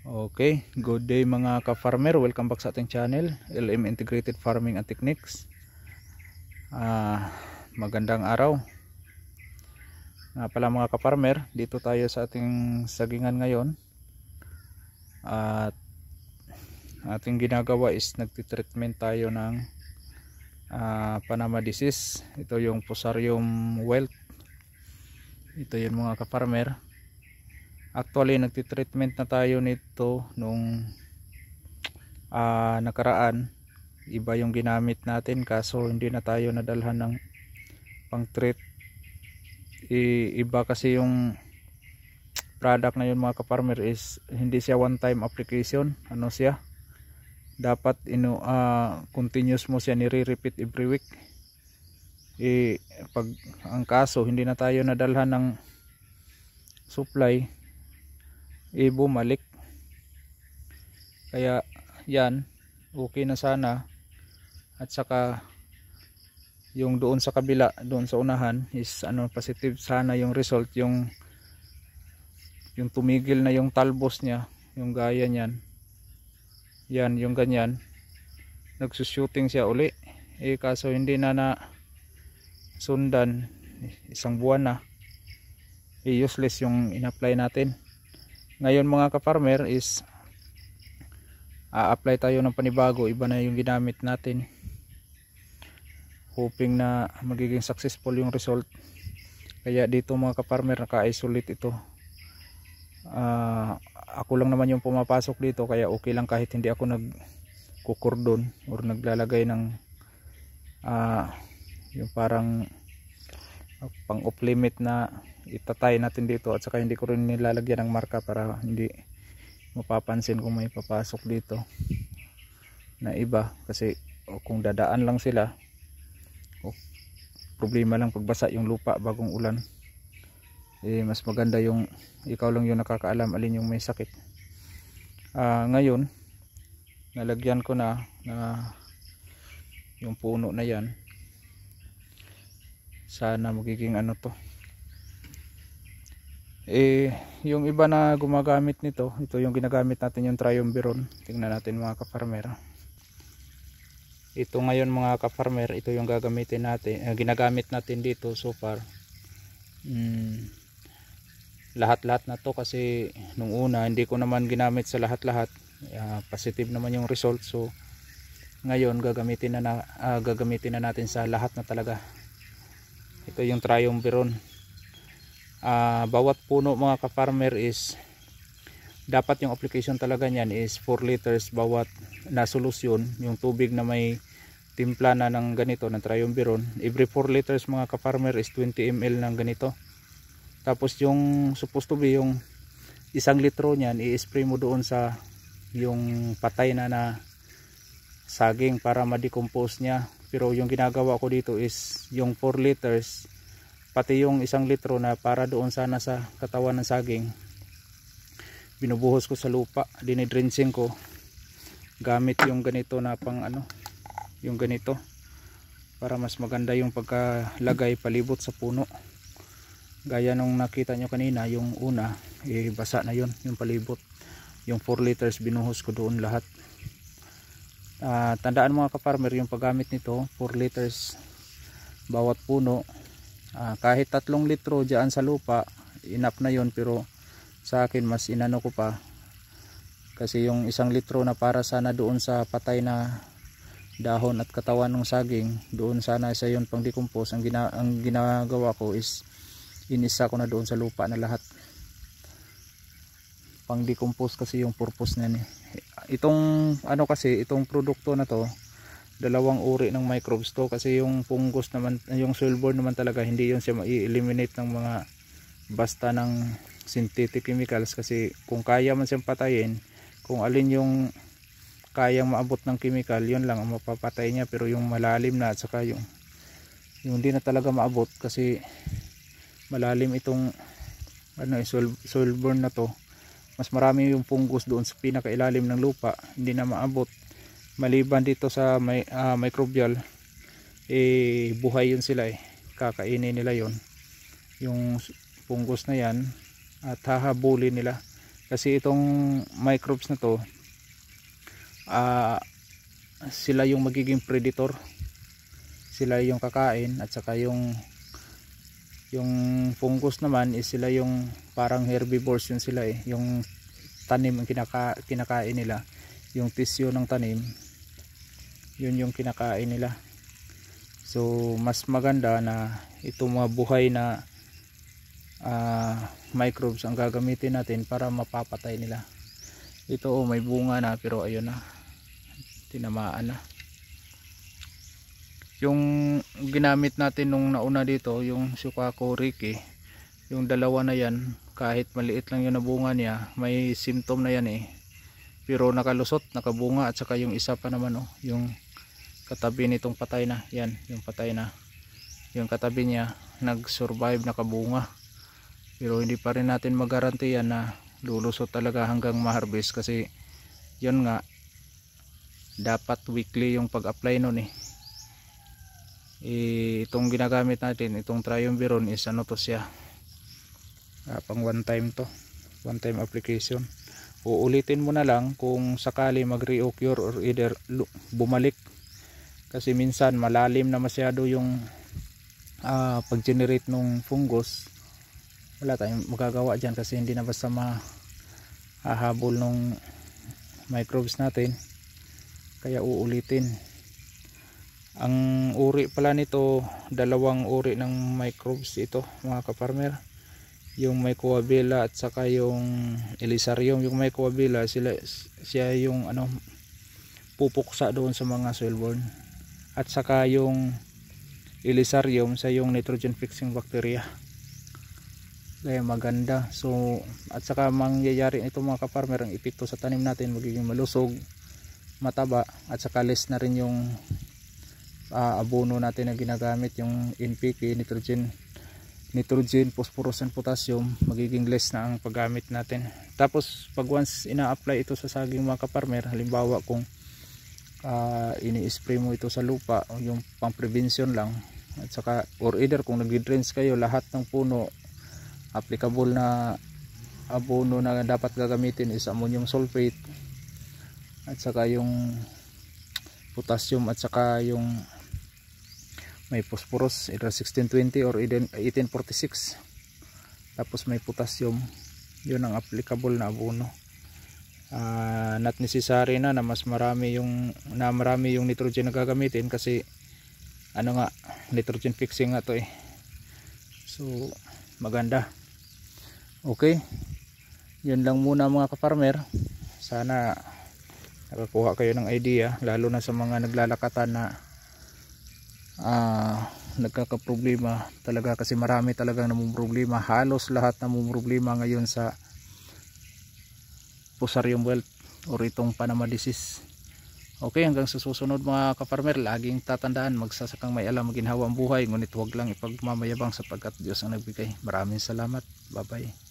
Okay, good day mga ka-farmer. Welcome back sa ating channel, LM Integrated Farming and Techniques. Magandang araw. Nga pala mga ka-farmer, dito tayo sa ating sagingan ngayon. At ating ginagawa is nagtitreatment tayo ng Panama disease. Ito yung Fusarium wilt. Ito yun mga ka-farmer. Actually nagtitreatment na tayo nito nung nakaraan. Iba yung ginamit natin kaso hindi na tayo nadalhan ng pang treat. Iba kasi yung product na yun mga ka-farmer, is hindi siya one time application. Ano siya, dapat continuous mo siya nire-repeat every week. Pag ang kaso hindi na tayo nadalhan ng supply, bumalik. Kaya yan, okay na sana. At saka yung doon sa kabila, doon sa unahan is positive sana yung result, yung tumigil na yung talbos niya, yung gaya niyan. Yan, yung ganyan. Nagsushooting siya uli. Kaso hindi na sundan. Isang buwan na. Useless yung in-apply natin. Ngayon mga ka-farmer is apply tayo ng panibago. Iba na yung ginamit natin, hoping na magiging successful yung result. Kaya dito mga ka-farmer, naka-isolate ito. Ako lang naman yung pumapasok dito, kaya okay lang kahit hindi ako nagkukordon or naglalagay ng yung parang pang off limit na itatay natin dito. At saka hindi ko rin nilalagyan ng marka para hindi mapapansin kung may papasok dito na iba. Kasi kung dadaan lang sila, problema lang pagbasa yung lupa bagong ulan. Mas maganda yung ikaw lang yung nakakaalam alin yung may sakit. Ngayon nalagyan ko na yung puno na yan. Sana magiging to. Yung iba na gumagamit nito, ito yung ginagamit natin, yung Triumviron. Tingnan natin mga ka-farmer. Ito ngayon mga ka-farmer, ito yung gagamitin natin, ginagamit natin dito so far. Lahat-lahat na to kasi nung una hindi ko naman ginamit sa lahat-lahat. Positive naman yung result. So ngayon gagamitin na natin sa lahat na talaga. Ito yung Triumviron. Bawat puno mga ka-farmer is dapat yung application talaga niyan is 4 liters bawat na solusyon, yung tubig na may timpla na ng ganito ng Triumviron. Every 4 liters mga ka-farmer is 20 ml ng ganito. Tapos yung supposed to be yung 1 litro niyan, i-spray mo doon sa yung patay na saging para ma-decompose niya. Pero yung ginagawa ko dito is yung 4 liters pati yung 1 litro na para doon sana sa katawan ng saging, binubuhos ko sa lupa, dinidrinsing ko gamit yung ganito na pang yung ganito, para mas maganda yung pagkalagay palibot sa puno. Gaya nung nakita nyo kanina, yung una basa na yun, yung palibot. Yung 4 liters binuhos ko doon lahat. Tandaan mga ka-farmer, yung paggamit nito 4 liters bawat puno. Kahit 3 litro dyan sa lupa, enough na yun. Pero sa akin mas inano ko pa, kasi yung 1 litro na para sana doon sa patay na dahon at katawan ng saging, doon sana sa yun pang decompose. Ang ginagawa ko is inisa ko na doon sa lupa na lahat, pang decompose kasi yung purpose na ni. Itong kasi itong produkto na to, dalawang uri ng microbes to. Kasi yung fungus naman, yung soilborne naman talaga, hindi yun siya ma-eliminate ng mga basta ng synthetic chemicals. Kasi kung kaya man siyang patayin, kung alin yung kayang maabot ng chemical, yun lang ang mapapatay niya. Pero yung malalim na at saka yung hindi na talaga maabot, kasi malalim itong soilborne na to, mas marami yung fungus doon sa pinakailalim ng lupa, hindi na maabot. Maliban dito sa microbial, buhay yun sila, kakainin nila yon yung fungus na yan at hahabulin nila. Kasi itong microbes na to, sila yung magiging predator, sila yung kakain, at saka yung fungus naman is sila yung parang herbivores, yun sila yung tanim ang kinakain nila, yung tissue ng tanim yun yung kinakain nila. So mas maganda na itong mga buhay na microbes ang gagamitin natin para mapapatay nila. Ito may bunga na, pero ayun na, tinamaan na. Yung ginamit natin nung nauna dito, yung Shukaku Riki, yung dalawa na yan, kahit maliit lang yung nabunga niya, may symptom na yan pero nakalusot, nakabunga. At saka yung isa pa naman yung katabi nitong patay na, yan yung patay na, yung katabi niya nag-survive, nakabunga. Pero hindi pa rin natin magaranti yan na lulusot talaga hanggang ma-harvest, kasi yun nga, dapat weekly yung pag-apply nun itong ginagamit natin, itong Triumviron is ano to siya, pang one time to, one time application. Uulitin mo na lang kung sakali mag-reoccur or either bumalik, kasi minsan malalim na masyado yung pag-generate ng fungus. Wala tayong magagawa dyan, kasi hindi na basta mahahabol ng microbes natin, kaya uulitin. Ang uri pala nito, dalawang uri ng microbes ito mga kaparmer, yung Mycobacterium at saka yung Elisarium. Yung Mycobacterium siya yung pupuksa doon sa mga soilborne, at saka yung Elisarium sa yung nitrogen fixing bacteria, kaya maganda. So at saka mangyayari ito mga kaparmer, ang epekto sa tanim natin magiging malusog, mataba, at saka less na rin yung abono natin na ginagamit, yung NPK, nitrogen, phosphorus and potassium, magiging less na ang paggamit natin. Tapos pag once ina-apply ito sa saging mga kaparmer, halimbawa kung ini-spray mo ito sa lupa, yung pang prevention lang, at saka or either kung nag-drains kayo, lahat ng puno applicable na abono na dapat gagamitin is ammonium sulfate, at saka yung potassium, at saka yung may phosphorus either 1620 or 1846, tapos may potassium. Yun ang applicable na abono. Not necessary na mas marami yung nitrogen na gagamitin, kasi nitrogen fixing nga to so maganda. Okay, yun lang muna mga kafarmer. Sana nakakuha kayo ng idea, lalo na sa mga naglalakatan na nagkakaproblema talaga, kasi marami talagang namumroblema. Halos lahat namumroblema ngayon sa Fusarium wilt or itong Panama disease. Okay, hanggang sa susunod mga kafarmer, laging tatandaan, magsasakang may alam, maginhawa ang buhay, ngunit huwag lang ipagmamayabang, sapagkat Diyos ang nagbigay. Maraming salamat. Bye bye.